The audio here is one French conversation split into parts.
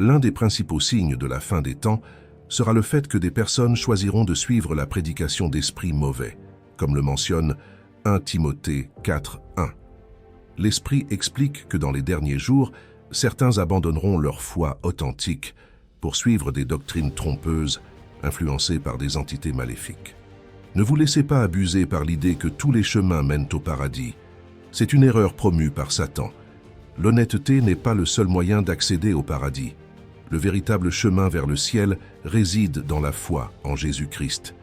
L'un des principaux signes de la fin des temps sera le fait que des personnes choisiront de suivre la prédication d'esprits mauvais, comme le mentionne 1 Timothée 4:1. L'Esprit explique que dans les derniers jours, certains abandonneront leur foi authentique pour suivre des doctrines trompeuses influencées par des entités maléfiques. Ne vous laissez pas abuser par l'idée que tous les chemins mènent au paradis. C'est une erreur promue par Satan. L'honnêteté n'est pas le seul moyen d'accéder au paradis. Le véritable chemin vers le ciel réside dans la foi en Jésus-Christ.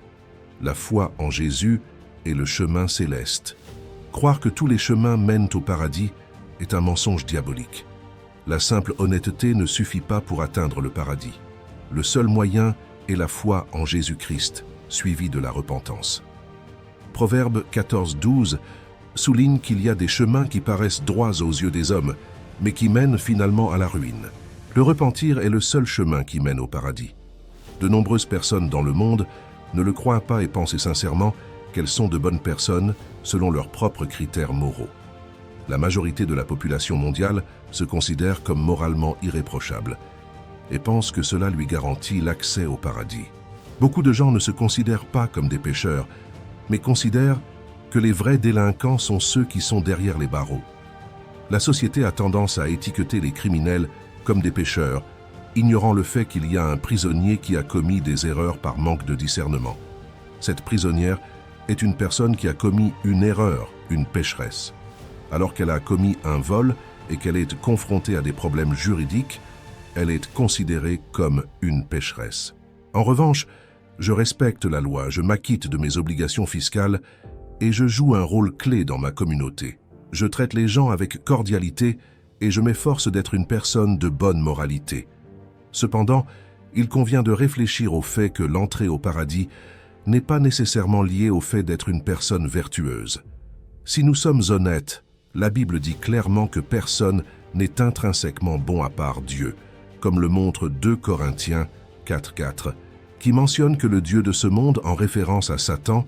La foi en Jésus est le chemin céleste. Croire que tous les chemins mènent au paradis est un mensonge diabolique. La simple honnêteté ne suffit pas pour atteindre le paradis. Le seul moyen est la foi en Jésus-Christ, suivie de la repentance. Proverbe 14:12 souligne qu'il y a des chemins qui paraissent droits aux yeux des hommes, mais qui mènent finalement à la ruine. Le repentir est le seul chemin qui mène au paradis. De nombreuses personnes dans le monde ne le croient pas et pensent sincèrement qu'elles sont de bonnes personnes selon leurs propres critères moraux. La majorité de la population mondiale se considère comme moralement irréprochable et pense que cela lui garantit l'accès au paradis. Beaucoup de gens ne se considèrent pas comme des pécheurs, mais considèrent que les vrais délinquants sont ceux qui sont derrière les barreaux. La société a tendance à étiqueter les criminels comme des pécheurs, ignorant le fait qu'il y a un prisonnier qui a commis des erreurs par manque de discernement. Cette prisonnière est une personne qui a commis une erreur, une pécheresse. Alors qu'elle a commis un vol et qu'elle est confrontée à des problèmes juridiques, elle est considérée comme une pécheresse. En revanche, je respecte la loi, je m'acquitte de mes obligations fiscales et je joue un rôle clé dans ma communauté. Je traite les gens avec cordialité et je m'efforce d'être une personne de bonne moralité. Cependant, il convient de réfléchir au fait que l'entrée au paradis n'est pas nécessairement liée au fait d'être une personne vertueuse. Si nous sommes honnêtes, la Bible dit clairement que personne n'est intrinsèquement bon à part Dieu, comme le montre 2 Corinthiens 4:4, qui mentionne que le Dieu de ce monde, en référence à Satan,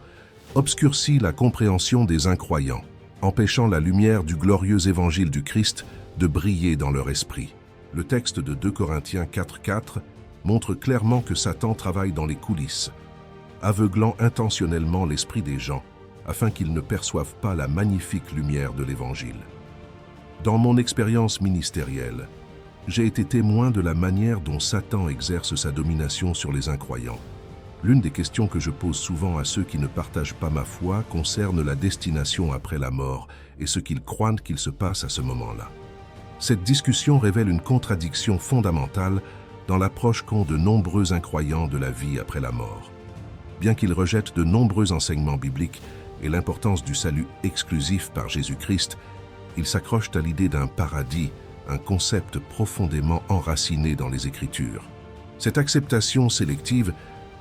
obscurcit la compréhension des incroyants, empêchant la lumière du glorieux évangile du Christ de briller dans leur esprit. Le texte de 2 Corinthiens 4:4 montre clairement que Satan travaille dans les coulisses, aveuglant intentionnellement l'esprit des gens, afin qu'ils ne perçoivent pas la magnifique lumière de l'Évangile. Dans mon expérience ministérielle, j'ai été témoin de la manière dont Satan exerce sa domination sur les incroyants. L'une des questions que je pose souvent à ceux qui ne partagent pas ma foi concerne la destination après la mort et ce qu'ils croient qu'il se passe à ce moment-là. Cette discussion révèle une contradiction fondamentale dans l'approche qu'ont de nombreux incroyants de la vie après la mort. Bien qu'ils rejettent de nombreux enseignements bibliques et l'importance du salut exclusif par Jésus-Christ, ils s'accrochent à l'idée d'un paradis, un concept profondément enraciné dans les Écritures. Cette acceptation sélective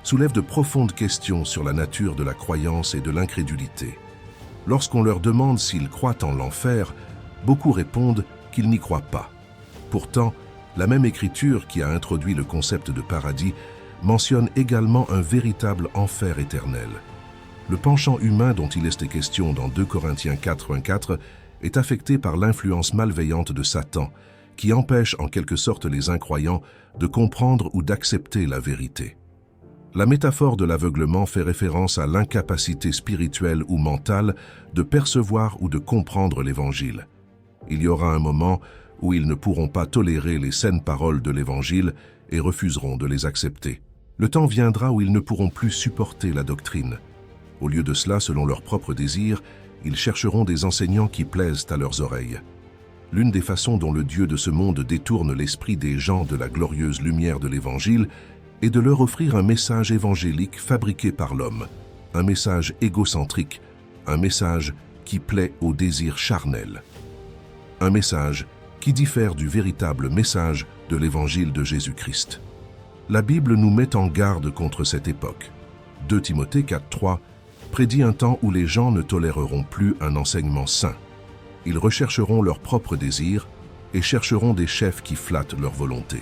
soulève de profondes questions sur la nature de la croyance et de l'incrédulité. Lorsqu'on leur demande s'ils croient en l'enfer, beaucoup répondent qu'ils n'y croient pas. Pourtant, la même Écriture qui a introduit le concept de paradis mentionne également un véritable enfer éternel. Le penchant humain dont il est question dans 2 Corinthiens 4:4 est affecté par l'influence malveillante de Satan, qui empêche en quelque sorte les incroyants de comprendre ou d'accepter la vérité. La métaphore de l'aveuglement fait référence à l'incapacité spirituelle ou mentale de percevoir ou de comprendre l'Évangile. Il y aura un moment où ils ne pourront pas tolérer les saines paroles de l'Évangile et refuseront de les accepter. Le temps viendra où ils ne pourront plus supporter la doctrine. Au lieu de cela, selon leurs propres désirs, ils chercheront des enseignants qui plaisent à leurs oreilles. L'une des façons dont le Dieu de ce monde détourne l'esprit des gens de la glorieuse lumière de l'Évangile est de leur offrir un message évangélique fabriqué par l'homme, un message égocentrique, un message qui plaît aux désirs charnels. Un message qui diffère du véritable message de l'Évangile de Jésus-Christ. La Bible nous met en garde contre cette époque. 2 Timothée 4:3 prédit un temps où les gens ne toléreront plus un enseignement sain. Ils rechercheront leurs propres désirs et chercheront des chefs qui flattent leur volonté.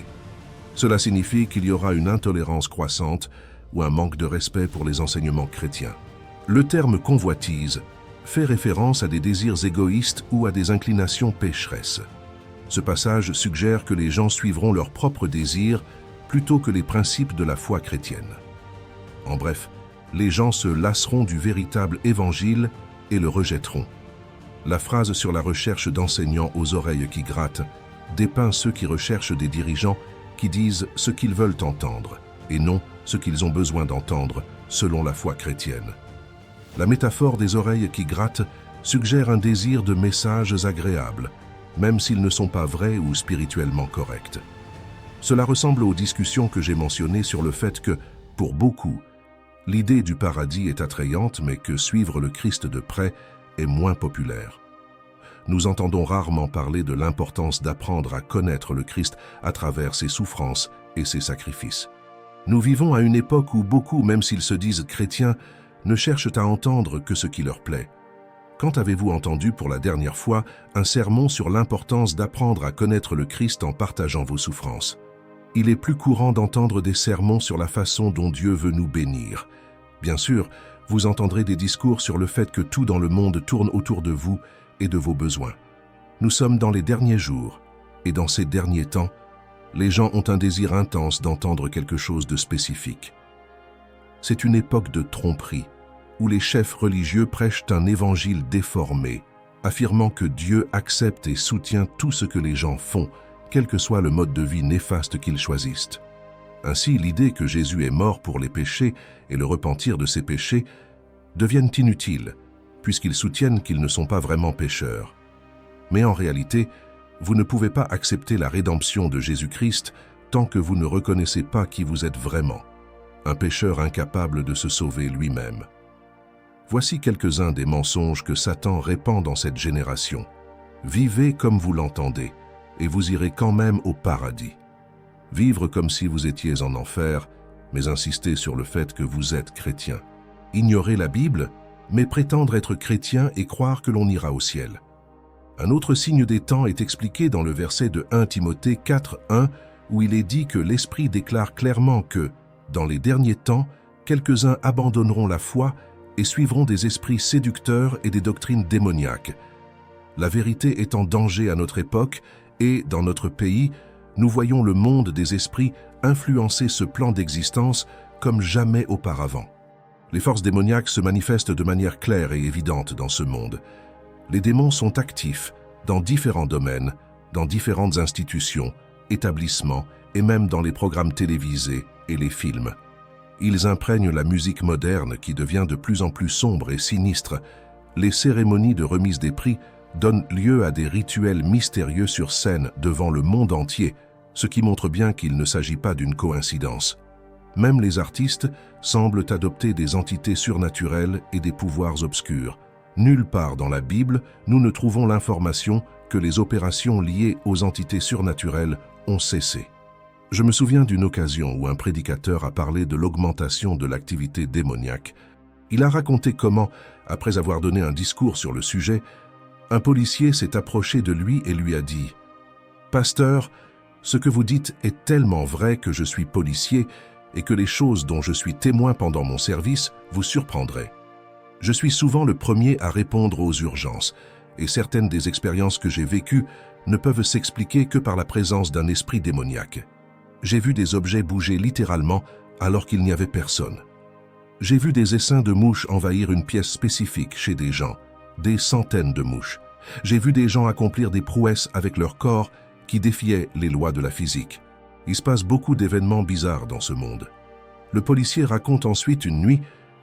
Cela signifie qu'il y aura une intolérance croissante ou un manque de respect pour les enseignements chrétiens. Le terme convoitise fait référence à des désirs égoïstes ou à des inclinations pécheresses. Ce passage suggère que les gens suivront leurs propres désirs plutôt que les principes de la foi chrétienne. En bref, les gens se lasseront du véritable évangile et le rejetteront. La phrase sur la recherche d'enseignants aux oreilles qui grattent dépeint ceux qui recherchent des dirigeants qui disent ce qu'ils veulent entendre et non ce qu'ils ont besoin d'entendre selon la foi chrétienne. La métaphore des oreilles qui grattent suggère un désir de messages agréables, même s'ils ne sont pas vrais ou spirituellement corrects. Cela ressemble aux discussions que j'ai mentionnées sur le fait que, pour beaucoup, l'idée du paradis est attrayante, mais que suivre le Christ de près est moins populaire. Nous entendons rarement parler de l'importance d'apprendre à connaître le Christ à travers ses souffrances et ses sacrifices. Nous vivons à une époque où beaucoup, même s'ils se disent chrétiens, ne cherchent à entendre que ce qui leur plaît. Quand avez-vous entendu pour la dernière fois un sermon sur l'importance d'apprendre à connaître le Christ en partageant vos souffrances? Il est plus courant d'entendre des sermons sur la façon dont Dieu veut nous bénir. Bien sûr, vous entendrez des discours sur le fait que tout dans le monde tourne autour de vous et de vos besoins. Nous sommes dans les derniers jours, et dans ces derniers temps, les gens ont un désir intense d'entendre quelque chose de spécifique. C'est une époque de tromperie, où les chefs religieux prêchent un évangile déformé, affirmant que Dieu accepte et soutient tout ce que les gens font, quel que soit le mode de vie néfaste qu'ils choisissent. Ainsi, l'idée que Jésus est mort pour les péchés et le repentir de ses péchés deviennent inutiles, puisqu'ils soutiennent qu'ils ne sont pas vraiment pécheurs. Mais en réalité, vous ne pouvez pas accepter la rédemption de Jésus-Christ tant que vous ne reconnaissez pas qui vous êtes vraiment, un pécheur incapable de se sauver lui-même. Voici quelques-uns des mensonges que Satan répand dans cette génération. Vivez comme vous l'entendez, et vous irez quand même au paradis. Vivre comme si vous étiez en enfer, mais insister sur le fait que vous êtes chrétien. Ignorer la Bible, mais prétendre être chrétien et croire que l'on ira au ciel. Un autre signe des temps est expliqué dans le verset de 1 Timothée 4:1, où il est dit que l'Esprit déclare clairement que, dans les derniers temps, quelques-uns abandonneront la foi et suivront des esprits séducteurs et des doctrines démoniaques. La vérité est en danger à notre époque et, dans notre pays, nous voyons le monde des esprits influencer ce plan d'existence comme jamais auparavant. Les forces démoniaques se manifestent de manière claire et évidente dans ce monde. Les démons sont actifs dans différents domaines, dans différentes institutions, établissements et même dans les programmes télévisés et les films. Ils imprègnent la musique moderne qui devient de plus en plus sombre et sinistre. Les cérémonies de remise des prix donnent lieu à des rituels mystérieux sur scène devant le monde entier, ce qui montre bien qu'il ne s'agit pas d'une coïncidence. Même les artistes semblent adopter des entités surnaturelles et des pouvoirs obscurs. Nulle part dans la Bible, nous ne trouvons l'information que les opérations liées aux entités surnaturelles ont cessé. Je me souviens d'une occasion où un prédicateur a parlé de l'augmentation de l'activité démoniaque. Il a raconté comment, après avoir donné un discours sur le sujet, un policier s'est approché de lui et lui a dit « Pasteur, ce que vous dites est tellement vrai que je suis policier et que les choses dont je suis témoin pendant mon service vous surprendraient. Je suis souvent le premier à répondre aux urgences, et certaines des expériences que j'ai vécues ne peuvent s'expliquer que par la présence d'un esprit démoniaque. J'ai vu des objets bouger littéralement alors qu'il n'y avait personne. J'ai vu des essaims de mouches envahir une pièce spécifique chez des gens, des centaines de mouches. J'ai vu des gens accomplir des prouesses avec leur corps qui défiaient les lois de la physique. Il se passe beaucoup d'événements bizarres dans ce monde. Le policier raconte ensuite une nuit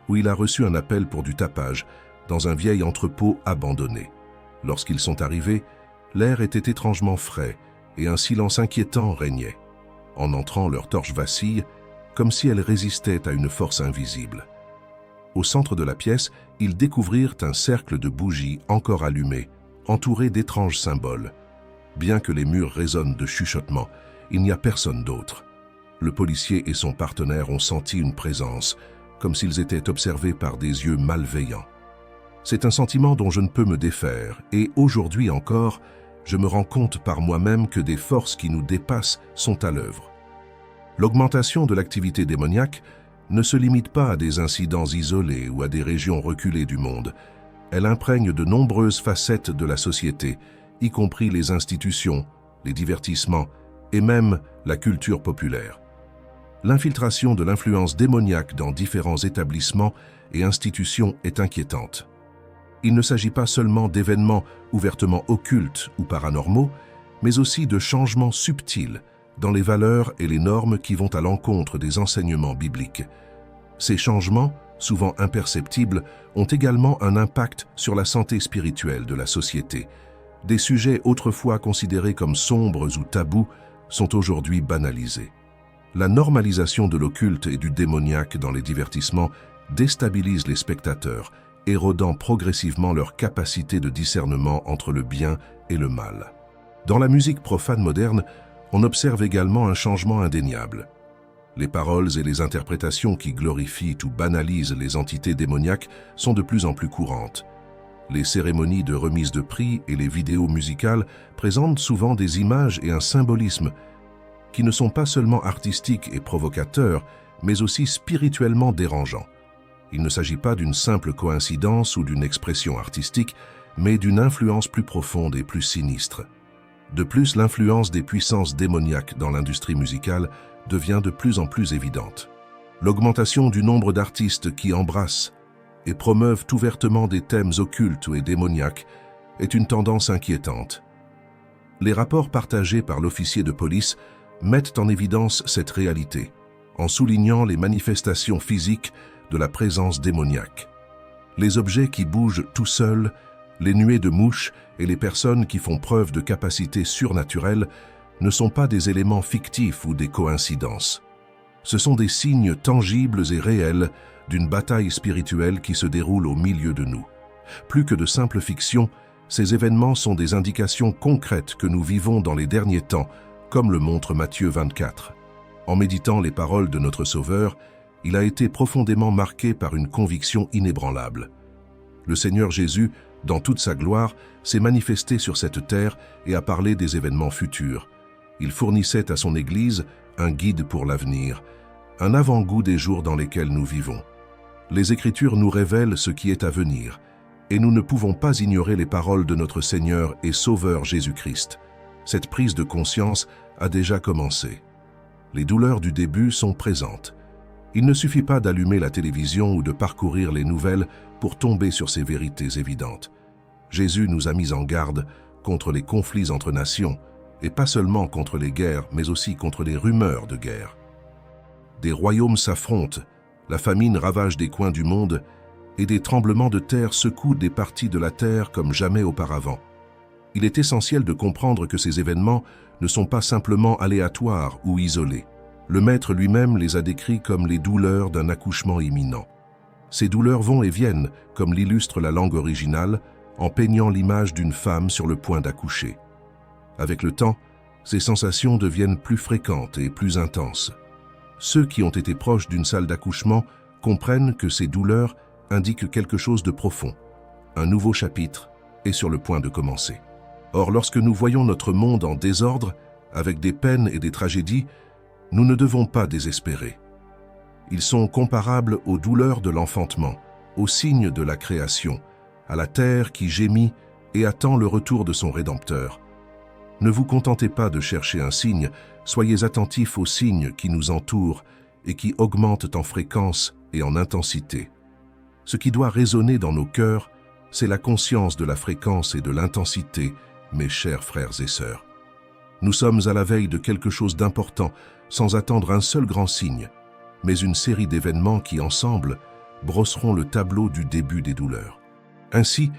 où il a reçu un appel pour du tapage dans un vieil entrepôt abandonné. Lorsqu'ils sont arrivés, l'air était étrangement frais et un silence inquiétant régnait. En entrant, leurs torches vacillent, comme si elles résistaient à une force invisible. Au centre de la pièce, ils découvrirent un cercle de bougies encore allumées, entouré d'étranges symboles. Bien que les murs résonnent de chuchotements, il n'y a personne d'autre. Le policier et son partenaire ont senti une présence, comme s'ils étaient observés par des yeux malveillants. C'est un sentiment dont je ne peux me défaire, et aujourd'hui encore, je me rends compte par moi-même que des forces qui nous dépassent sont à l'œuvre. L'augmentation de l'activité démoniaque ne se limite pas à des incidents isolés ou à des régions reculées du monde. Elle imprègne de nombreuses facettes de la société, y compris les institutions, les divertissements et même la culture populaire. L'infiltration de l'influence démoniaque dans différents établissements et institutions est inquiétante. Il ne s'agit pas seulement d'événements ouvertement occultes ou paranormaux, mais aussi de changements subtils dans les valeurs et les normes qui vont à l'encontre des enseignements bibliques. Ces changements, souvent imperceptibles, ont également un impact sur la santé spirituelle de la société. Des sujets autrefois considérés comme sombres ou tabous sont aujourd'hui banalisés. La normalisation de l'occulte et du démoniaque dans les divertissements déstabilise les spectateurs, érodant progressivement leur capacité de discernement entre le bien et le mal. Dans la musique profane moderne, on observe également un changement indéniable. Les paroles et les interprétations qui glorifient ou banalisent les entités démoniaques sont de plus en plus courantes. Les cérémonies de remise de prix et les vidéos musicales présentent souvent des images et un symbolisme qui ne sont pas seulement artistiques et provocateurs, mais aussi spirituellement dérangeants. Il ne s'agit pas d'une simple coïncidence ou d'une expression artistique, mais d'une influence plus profonde et plus sinistre. De plus, l'influence des puissances démoniaques dans l'industrie musicale devient de plus en plus évidente. L'augmentation du nombre d'artistes qui embrassent et promeuvent ouvertement des thèmes occultes et démoniaques est une tendance inquiétante. Les rapports partagés par l'officier de police mettent en évidence cette réalité, en soulignant les manifestations physiques de la présence démoniaque. Les objets qui bougent tout seuls, les nuées de mouches et les personnes qui font preuve de capacités surnaturelles ne sont pas des éléments fictifs ou des coïncidences. Ce sont des signes tangibles et réels d'une bataille spirituelle qui se déroule au milieu de nous. Plus que de simples fictions, ces événements sont des indications concrètes que nous vivons dans les derniers temps, comme le montre Matthieu 24. En méditant les paroles de notre Sauveur, il a été profondément marqué par une conviction inébranlable. Le Seigneur Jésus, dans toute sa gloire, s'est manifesté sur cette terre et a parlé des événements futurs. Il fournissait à son Église un guide pour l'avenir, un avant-goût des jours dans lesquels nous vivons. Les Écritures nous révèlent ce qui est à venir, et nous ne pouvons pas ignorer les paroles de notre Seigneur et Sauveur Jésus-Christ. Cette prise de conscience a déjà commencé. Les douleurs du début sont présentes. Il ne suffit pas d'allumer la télévision ou de parcourir les nouvelles pour tomber sur ces vérités évidentes. Jésus nous a mis en garde contre les conflits entre nations, et pas seulement contre les guerres, mais aussi contre les rumeurs de guerre. Des royaumes s'affrontent, la famine ravage des coins du monde, et des tremblements de terre secouent des parties de la terre comme jamais auparavant. Il est essentiel de comprendre que ces événements ne sont pas simplement aléatoires ou isolés. Le Maître lui-même les a décrits comme les douleurs d'un accouchement imminent. Ces douleurs vont et viennent, comme l'illustre la langue originale, en peignant l'image d'une femme sur le point d'accoucher. Avec le temps, ces sensations deviennent plus fréquentes et plus intenses. Ceux qui ont été proches d'une salle d'accouchement comprennent que ces douleurs indiquent quelque chose de profond. Un nouveau chapitre est sur le point de commencer. Or, lorsque nous voyons notre monde en désordre, avec des peines et des tragédies, nous ne devons pas désespérer. Ils sont comparables aux douleurs de l'enfantement, aux signes de la création, à la terre qui gémit et attend le retour de son Rédempteur. Ne vous contentez pas de chercher un signe, soyez attentifs aux signes qui nous entourent et qui augmentent en fréquence et en intensité. Ce qui doit résonner dans nos cœurs, c'est la conscience de la fréquence et de l'intensité, mes chers frères et sœurs. Nous sommes à la veille de quelque chose d'important, sans attendre un seul grand signe, mais une série d'événements qui, ensemble, brosseront le tableau du début des douleurs. Ainsi,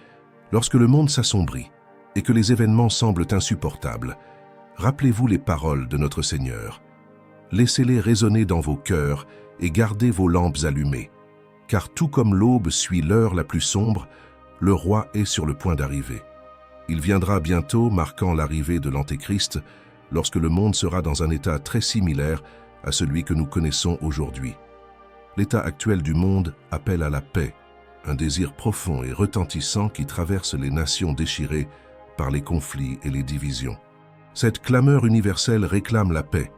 lorsque le monde s'assombrit et que les événements semblent insupportables, rappelez-vous les paroles de notre Seigneur. Laissez-les résonner dans vos cœurs et gardez vos lampes allumées, car tout comme l'aube suit l'heure la plus sombre, le roi est sur le point d'arriver. Il viendra bientôt, marquant l'arrivée de l'Antéchrist, lorsque le monde sera dans un état très similaire à celui que nous connaissons aujourd'hui. L'état actuel du monde appelle à la paix, un désir profond et retentissant qui traverse les nations déchirées par les conflits et les divisions. Cette clameur universelle réclame la paix,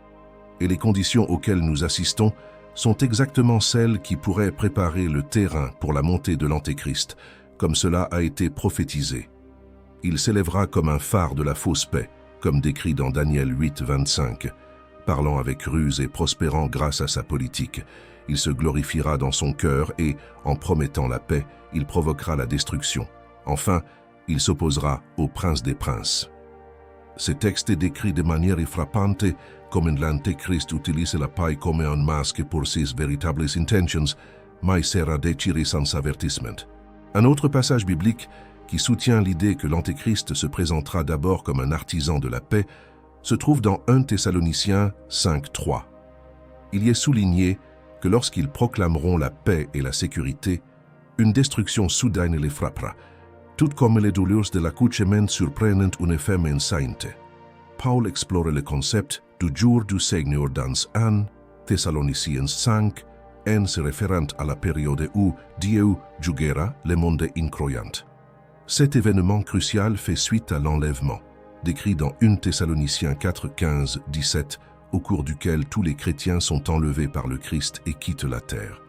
et les conditions auxquelles nous assistons sont exactement celles qui pourraient préparer le terrain pour la montée de l'Antéchrist, comme cela a été prophétisé. Il s'élèvera comme un phare de la fausse paix, comme décrit dans Daniel 8, 25. Parlant avec ruse et prospérant grâce à sa politique, il se glorifiera dans son cœur et, en promettant la paix, il provoquera la destruction. Enfin, il s'opposera au prince des princes. Ce texte est décrit de manière frappante comme l'Antéchrist utilise la paix comme un masque pour ses véritables intentions, mais sera déchiré sans avertissement. Un autre passage biblique qui soutient l'idée que l'Antéchrist se présentera d'abord comme un artisan de la paix se trouve dans 1 Thessaloniciens 5, 3. Il y est souligné que lorsqu'ils proclameront la paix et la sécurité, une destruction soudaine les frappera, tout comme les douleurs de l'accouchement surprennent une femme enceinte. Paul explore le concept du jour du Seigneur dans 1 Thessaloniciens 5, en se référant à la période où Dieu jugera le monde incroyant. Cet événement crucial fait suite à l'enlèvement, décrit dans 1 Thessaloniciens 4, 15, 17, au cours duquel tous les chrétiens sont enlevés par le Christ et quittent la terre.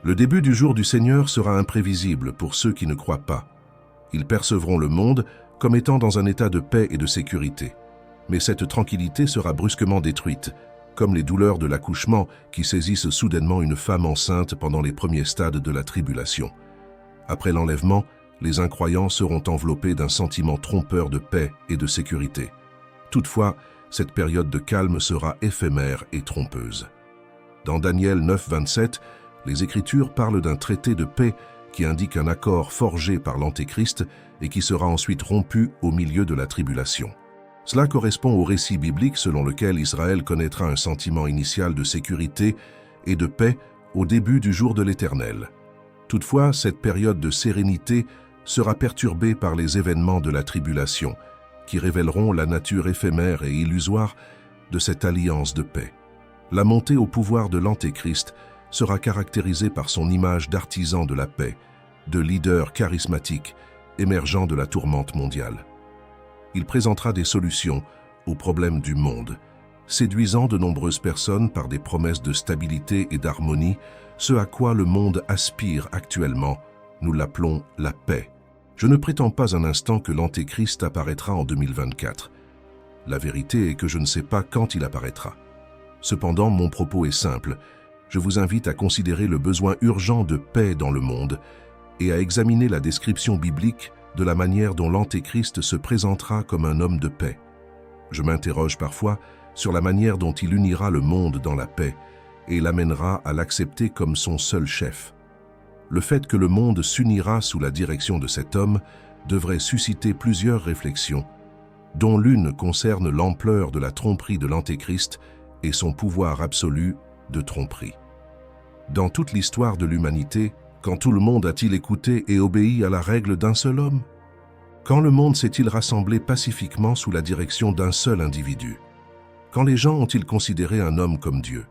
Le début du jour du Seigneur sera imprévisible pour ceux qui ne croient pas. Ils percevront le monde comme étant dans un état de paix et de sécurité. Mais cette tranquillité sera brusquement détruite, comme les douleurs de l'accouchement qui saisissent soudainement une femme enceinte pendant les premiers stades de la tribulation. Après l'enlèvement, les incroyants seront enveloppés d'un sentiment trompeur de paix et de sécurité. Toutefois, cette période de calme sera éphémère et trompeuse. Dans Daniel 9, 27, les Écritures parlent d'un traité de paix qui indique un accord forgé par l'Antéchrist et qui sera ensuite rompu au milieu de la tribulation. Cela correspond au récit biblique selon lequel Israël connaîtra un sentiment initial de sécurité et de paix au début du jour de l'Éternel. Toutefois, cette période de sérénité sera perturbée par les événements de la tribulation, qui révéleront la nature éphémère et illusoire de cette alliance de paix. La montée au pouvoir de l'Antéchrist sera caractérisée par son image d'artisan de la paix, de leader charismatique émergeant de la tourmente mondiale. Il présentera des solutions aux problèmes du monde, séduisant de nombreuses personnes par des promesses de stabilité et d'harmonie, ce à quoi le monde aspire actuellement. Nous l'appelons la paix. Je ne prétends pas un instant que l'Antéchrist apparaîtra en 2024. La vérité est que je ne sais pas quand il apparaîtra. Cependant, mon propos est simple. Je vous invite à considérer le besoin urgent de paix dans le monde et à examiner la description biblique de la manière dont l'Antéchrist se présentera comme un homme de paix. Je m'interroge parfois sur la manière dont il unira le monde dans la paix et l'amènera à l'accepter comme son seul chef. Le fait que le monde s'unira sous la direction de cet homme devrait susciter plusieurs réflexions, dont l'une concerne l'ampleur de la tromperie de l'Antéchrist et son pouvoir absolu de tromperie. Dans toute l'histoire de l'humanité, quand tout le monde a-t-il écouté et obéi à la règle d'un seul homme? Quand le monde s'est-il rassemblé pacifiquement sous la direction d'un seul individu? Quand les gens ont-ils considéré un homme comme Dieu?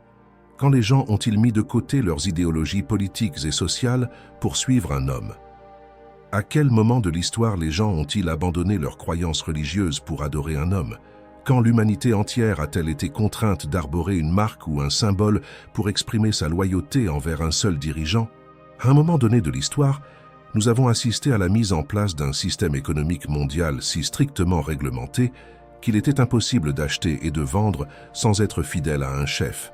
Quand les gens ont-ils mis de côté leurs idéologies politiques et sociales pour suivre un homme? À quel moment de l'histoire les gens ont-ils abandonné leurs croyances religieuses pour adorer un homme? Quand l'humanité entière a-t-elle été contrainte d'arborer une marque ou un symbole pour exprimer sa loyauté envers un seul dirigeant? À un moment donné de l'histoire, nous avons assisté à la mise en place d'un système économique mondial si strictement réglementé qu'il était impossible d'acheter et de vendre sans être fidèle à un chef.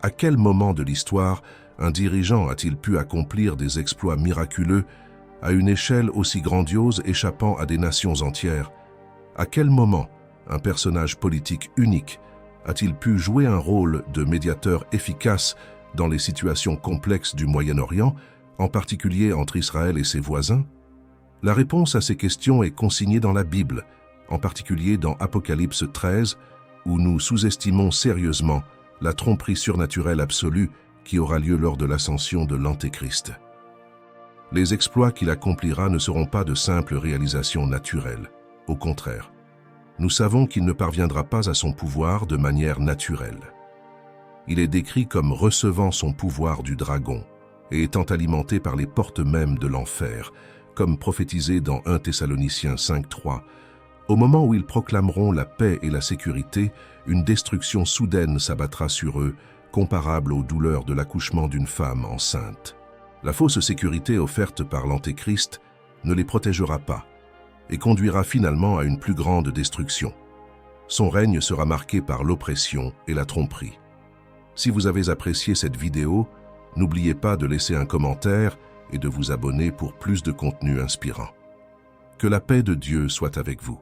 À quel moment de l'histoire un dirigeant a-t-il pu accomplir des exploits miraculeux à une échelle aussi grandiose échappant à des nations entières? À quel moment un personnage politique unique a-t-il pu jouer un rôle de médiateur efficace dans les situations complexes du Moyen-Orient, en particulier entre Israël et ses voisins? La réponse à ces questions est consignée dans la Bible, en particulier dans Apocalypse 13, où nous sous-estimons sérieusement la tromperie surnaturelle absolue qui aura lieu lors de l'ascension de l'Antéchrist. Les exploits qu'il accomplira ne seront pas de simples réalisations naturelles. Au contraire, nous savons qu'il ne parviendra pas à son pouvoir de manière naturelle. Il est décrit comme recevant son pouvoir du dragon et étant alimenté par les portes mêmes de l'enfer, comme prophétisé dans 1 Thessaloniciens 5.3. Au moment où ils proclameront la paix et la sécurité, une destruction soudaine s'abattra sur eux, comparable aux douleurs de l'accouchement d'une femme enceinte. La fausse sécurité offerte par l'Antéchrist ne les protégera pas et conduira finalement à une plus grande destruction. Son règne sera marqué par l'oppression et la tromperie. Si vous avez apprécié cette vidéo, n'oubliez pas de laisser un commentaire et de vous abonner pour plus de contenu inspirant. Que la paix de Dieu soit avec vous.